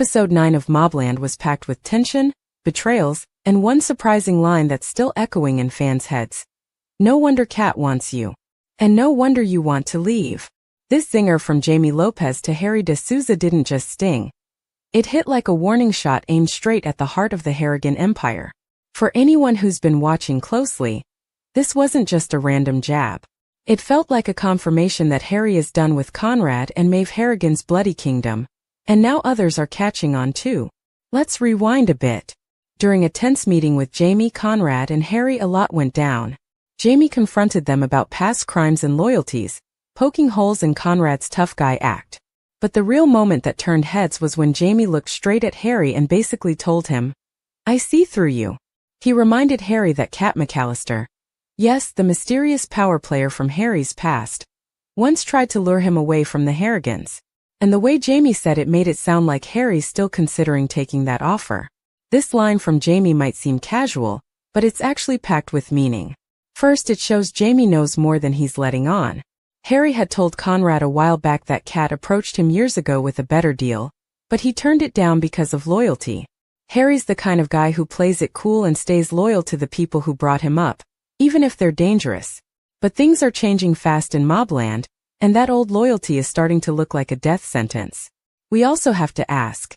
Episode 9 of MobLand was packed with tension, betrayals, and one surprising line that's still echoing in fans' heads. No wonder Kat wants you. And no wonder you want to leave. This zinger from Jaime Lopez to Harry de Souza didn't just sting. It hit like a warning shot aimed straight at the heart of the Harrigan Empire. For anyone who's been watching closely, this wasn't just a random jab. It felt like a confirmation that Harry is done with Conrad and Maeve Harrigan's bloody kingdom, and now others are catching on too. Let's rewind a bit. During a tense meeting with Jaime, Conrad, and Harry, a lot went down. Jaime confronted them about past crimes and loyalties, poking holes in Conrad's tough guy act. But the real moment that turned heads was when Jaime looked straight at Harry and basically told him, "I see through you." He reminded Harry that Kat McAllister, yes, the mysterious power player from Harry's past, once tried to lure him away from the Harrigans. And the way Jaime said it made it sound like Harry's still considering taking that offer. This line from Jaime might seem casual, but it's actually packed with meaning. First, it shows Jaime knows more than he's letting on. Harry had told Conrad a while back that Kat approached him years ago with a better deal, but he turned it down because of loyalty. Harry's the kind of guy who plays it cool and stays loyal to the people who brought him up, even if they're dangerous. But things are changing fast in MobLand, and that old loyalty is starting to look like a death sentence. We also have to ask,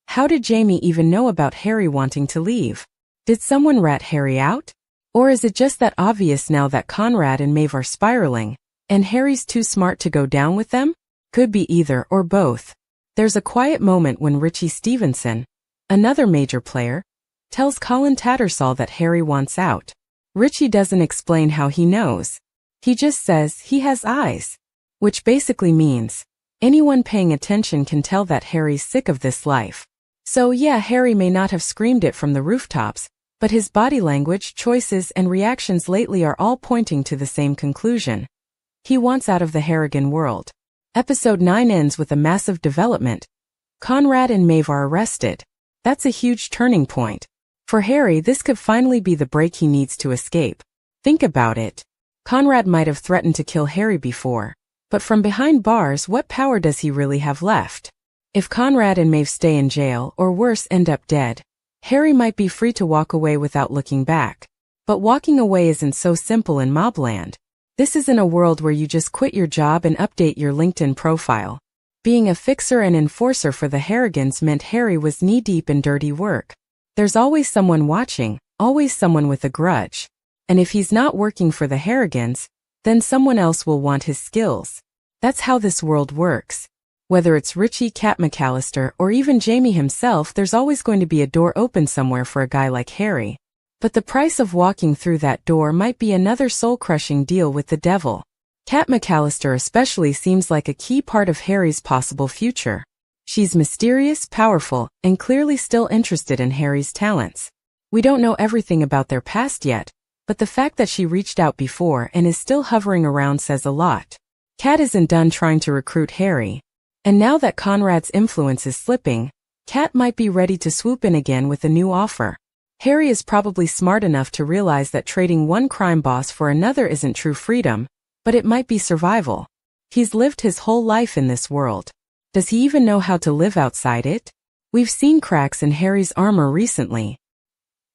how did Jaime even know about Harry wanting to leave? Did someone rat Harry out? Or is it just that obvious now that Conrad and Maeve are spiraling, and Harry's too smart to go down with them? Could be either or both. There's a quiet moment when Richie Stevenson, another major player, tells Colin Tattersall that Harry wants out. Richie doesn't explain how he knows. He just says he has eyes. Which basically means, anyone paying attention can tell that Harry's sick of this life. So yeah, Harry may not have screamed it from the rooftops, but his body language, choices, and reactions lately are all pointing to the same conclusion. He wants out of the Harrigan world. Episode 9 ends with a massive development. Conrad and Maeve are arrested. That's a huge turning point. For Harry, this could finally be the break he needs to escape. Think about it. Conrad might have threatened to kill Harry before. But from behind bars, what power does he really have left? If Conrad and Maeve stay in jail, or worse, end up dead, Harry might be free to walk away without looking back. But walking away isn't so simple in MobLand. This isn't a world where you just quit your job and update your LinkedIn profile. Being a fixer and enforcer for the Harrigans meant Harry was knee-deep in dirty work. There's always someone watching, always someone with a grudge. And if he's not working for the Harrigans, then someone else will want his skills. That's how this world works. Whether it's Richie, Kat McAllister, or even Jaime himself, there's always going to be a door open somewhere for a guy like Harry. But the price of walking through that door might be another soul-crushing deal with the devil. Kat McAllister especially seems like a key part of Harry's possible future. She's mysterious, powerful, and clearly still interested in Harry's talents. We don't know everything about their past yet, but the fact that she reached out before and is still hovering around says a lot. Kat isn't done trying to recruit Harry. And now that Conrad's influence is slipping, Kat might be ready to swoop in again with a new offer. Harry is probably smart enough to realize that trading one crime boss for another isn't true freedom, but it might be survival. He's lived his whole life in this world. Does he even know how to live outside it? We've seen cracks in Harry's armor recently.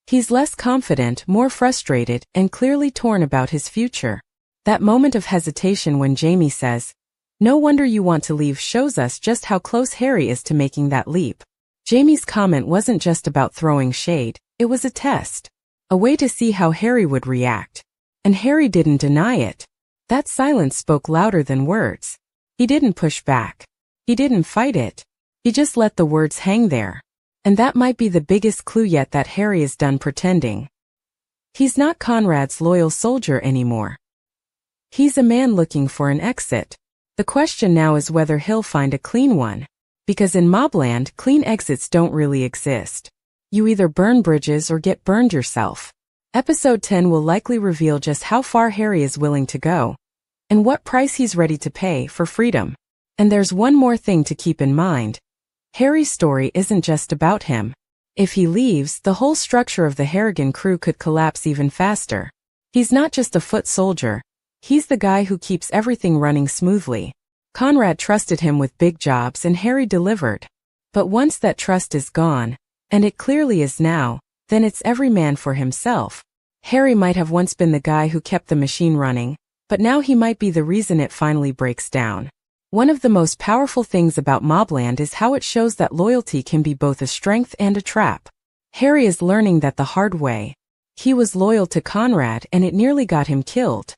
He's less confident, more frustrated, and clearly torn about his future. That moment of hesitation when Jaime says, "No wonder you want to leave," shows us just how close Harry is to making that leap. Jaime's comment wasn't just about throwing shade, it was a test. A way to see how Harry would react. And Harry didn't deny it. That silence spoke louder than words. He didn't push back. He didn't fight it. He just let the words hang there. And that might be the biggest clue yet that Harry is done pretending. He's not Conrad's loyal soldier anymore. He's a man looking for an exit. The question now is whether he'll find a clean one. Because in MobLand, clean exits don't really exist. You either burn bridges or get burned yourself. Episode 10 will likely reveal just how far Harry is willing to go, and what price he's ready to pay for freedom. And there's one more thing to keep in mind. Harry's story isn't just about him. If he leaves, the whole structure of the Harrigan crew could collapse even faster. He's not just a foot soldier. He's the guy who keeps everything running smoothly. Conrad trusted him with big jobs and Harry delivered. But once that trust is gone, and it clearly is now, then it's every man for himself. Harry might have once been the guy who kept the machine running, but now he might be the reason it finally breaks down. One of the most powerful things about MobLand is how it shows that loyalty can be both a strength and a trap. Harry is learning that the hard way. He was loyal to Conrad and it nearly got him killed.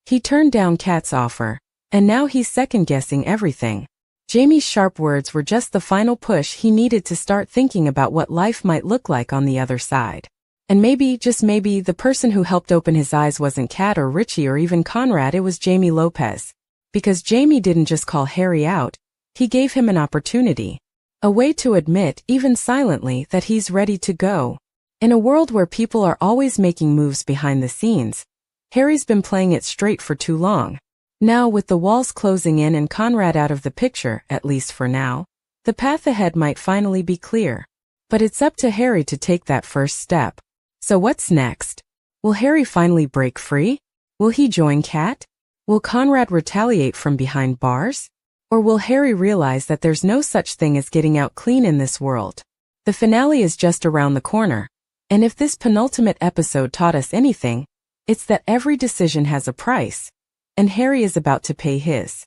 He turned down Kat's offer, and now he's second-guessing everything. Jaime's sharp words were just the final push he needed to start thinking about what life might look like on the other side. And maybe, just maybe, the person who helped open his eyes wasn't Kat or Richie or even Conrad, it was Jaime Lopez. Because Jaime didn't just call Harry out, he gave him an opportunity. A way to admit, even silently, that he's ready to go. In a world where people are always making moves behind the scenes, Harry's been playing it straight for too long. Now, with the walls closing in and Conrad out of the picture, at least for now, the path ahead might finally be clear. But it's up to Harry to take that first step. So what's next? Will Harry finally break free? Will he join Kat? Will Conrad retaliate from behind bars? Or will Harry realize that there's no such thing as getting out clean in this world? The finale is just around the corner. And if this penultimate episode taught us anything, it's that every decision has a price. And Harry is about to pay his.